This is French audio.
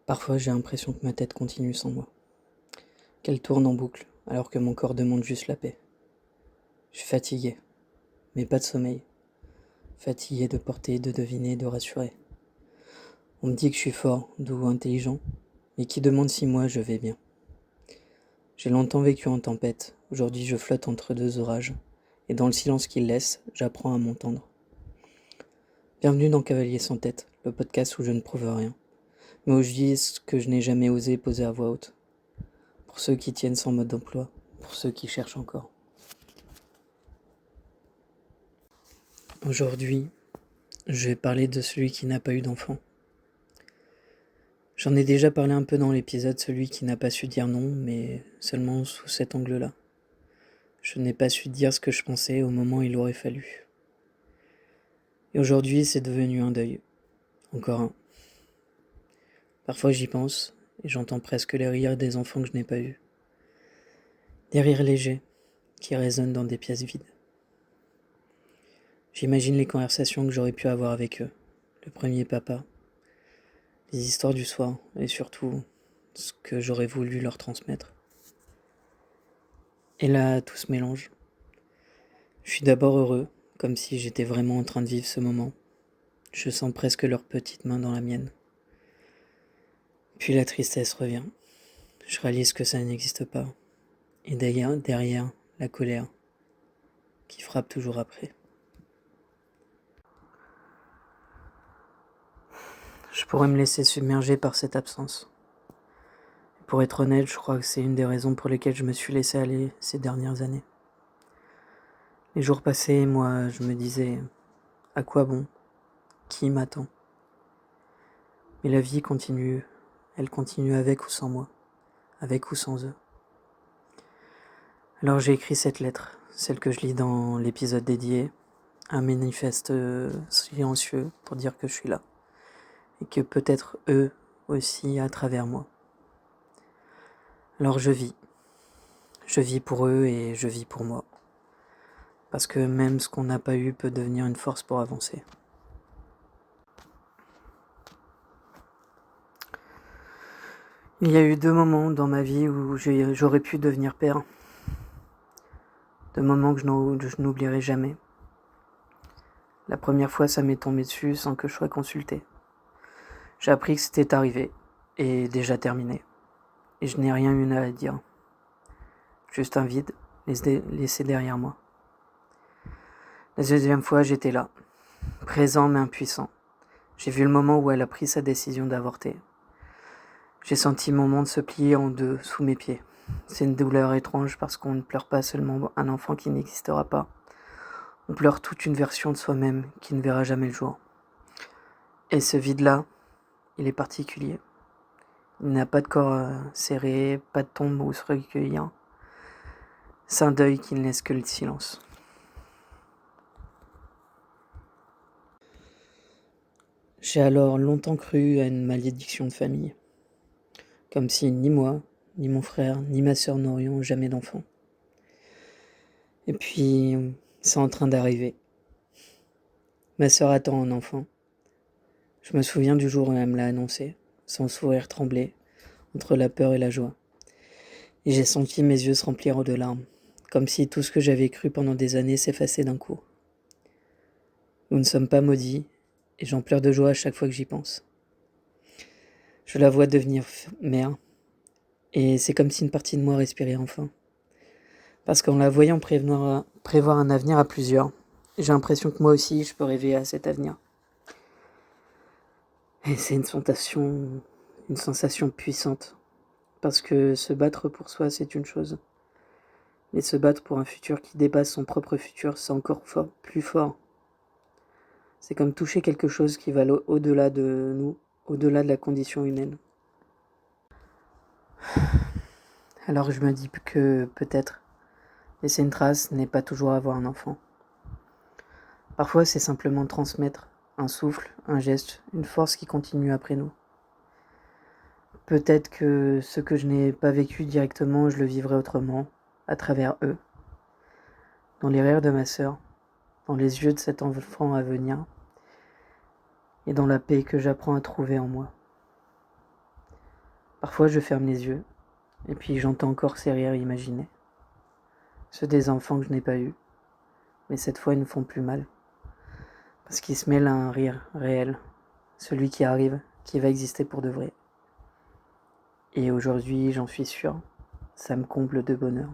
Parfois, j'ai l'impression que ma tête continue sans moi, qu'elle tourne en boucle, alors que mon corps demande juste la paix. Je suis fatigué, mais pas de sommeil. Fatigué de porter, de deviner, de rassurer. On me dit que je suis fort, doux, intelligent, mais qui demande si moi je vais bien. J'ai longtemps vécu en tempête, aujourd'hui je flotte entre deux orages, et dans le silence qu'il laisse, j'apprends à m'entendre. Bienvenue dans Cavalier sans tête, le podcast où je ne prouve rien, mais où je dis ce que je n'ai jamais osé poser à voix haute. Pour ceux qui tiennent sans mode d'emploi, pour ceux qui cherchent encore. Aujourd'hui, je vais parler de celui qui n'a pas eu d'enfant. J'en ai déjà parlé un peu dans l'épisode celui qui n'a pas su dire non, mais seulement sous cet angle-là. Je n'ai pas su dire ce que je pensais au moment où il aurait fallu. Et aujourd'hui, c'est devenu un deuil. Encore un. Parfois j'y pense, et j'entends presque les rires des enfants que je n'ai pas eus. Des rires légers, qui résonnent dans des pièces vides. J'imagine les conversations que j'aurais pu avoir avec eux, le premier papa, les histoires du soir, et surtout, ce que j'aurais voulu leur transmettre. Et là, tout se mélange. Je suis d'abord heureux, comme si j'étais vraiment en train de vivre ce moment. Je sens presque leurs petites mains dans la mienne. Puis la tristesse revient. Je réalise que ça n'existe pas. Et derrière, la colère, qui frappe toujours après. Je pourrais me laisser submerger par cette absence. Pour être honnête, je crois que c'est une des raisons pour lesquelles je me suis laissé aller ces dernières années. Les jours passés, moi, je me disais, à quoi bon? Qui m'attend? Mais la vie continue, elle continue avec ou sans moi, avec ou sans eux. Alors j'ai écrit cette lettre, celle que je lis dans l'épisode dédié, un manifeste silencieux pour dire que je suis là, et que peut-être eux aussi à travers moi. Alors je vis pour eux et je vis pour moi, parce que même ce qu'on n'a pas eu peut devenir une force pour avancer. Il y a eu 2 moments dans ma vie où j'aurais pu devenir père, 2 moments que je n'oublierai jamais. La première fois, ça m'est tombé dessus sans que je sois consulté. J'ai appris que c'était arrivé, et déjà terminé. Et je n'ai rien eu à dire. Juste un vide, laissé derrière moi. La deuxième fois, j'étais là, présent mais impuissant. J'ai vu le moment où elle a pris sa décision d'avorter. J'ai senti mon monde se plier en deux sous mes pieds. C'est une douleur étrange parce qu'on ne pleure pas seulement un enfant qui n'existera pas. On pleure toute une version de soi-même qui ne verra jamais le jour. Et ce vide-là, il est particulier. Il n'a pas de corps serré, pas de tombe où se recueillir. C'est un deuil qui ne laisse que le silence. J'ai alors longtemps cru à une malédiction de famille. Comme si ni moi, ni mon frère, ni ma sœur n'aurions jamais d'enfant. Et puis, c'est en train d'arriver. Ma sœur attend un enfant. Je me souviens du jour où elle me l'a annoncé, son sourire tremblait, entre la peur et la joie. Et j'ai senti mes yeux se remplir de larmes, comme si tout ce que j'avais cru pendant des années s'effaçait d'un coup. Nous ne sommes pas maudits, et j'en pleure de joie à chaque fois que j'y pense. Je la vois devenir mère, et c'est comme si une partie de moi respirait enfin. Parce qu'en la voyant prévoir un avenir à plusieurs, j'ai l'impression que moi aussi je peux rêver à cet avenir. Et c'est une sensation puissante. Parce que se battre pour soi, c'est une chose. Mais se battre pour un futur qui dépasse son propre futur, c'est encore plus fort. C'est comme toucher quelque chose qui va au-delà de nous, au-delà de la condition humaine. Alors je me dis que peut-être laisser une trace n'est pas toujours avoir un enfant. Parfois c'est simplement transmettre un souffle, un geste, une force qui continue après nous. Peut-être que ce que je n'ai pas vécu directement, je le vivrai autrement, à travers eux. Dans les rires de ma sœur, dans les yeux de cet enfant à venir, et dans la paix que j'apprends à trouver en moi. Parfois je ferme les yeux, et puis j'entends encore ces rires imaginés. Ceux des enfants que je n'ai pas eus, mais cette fois ils ne font plus mal. Parce qu'ils se mêlent à un rire réel, celui qui arrive, qui va exister pour de vrai. Et aujourd'hui, j'en suis sûr, ça me comble de bonheur.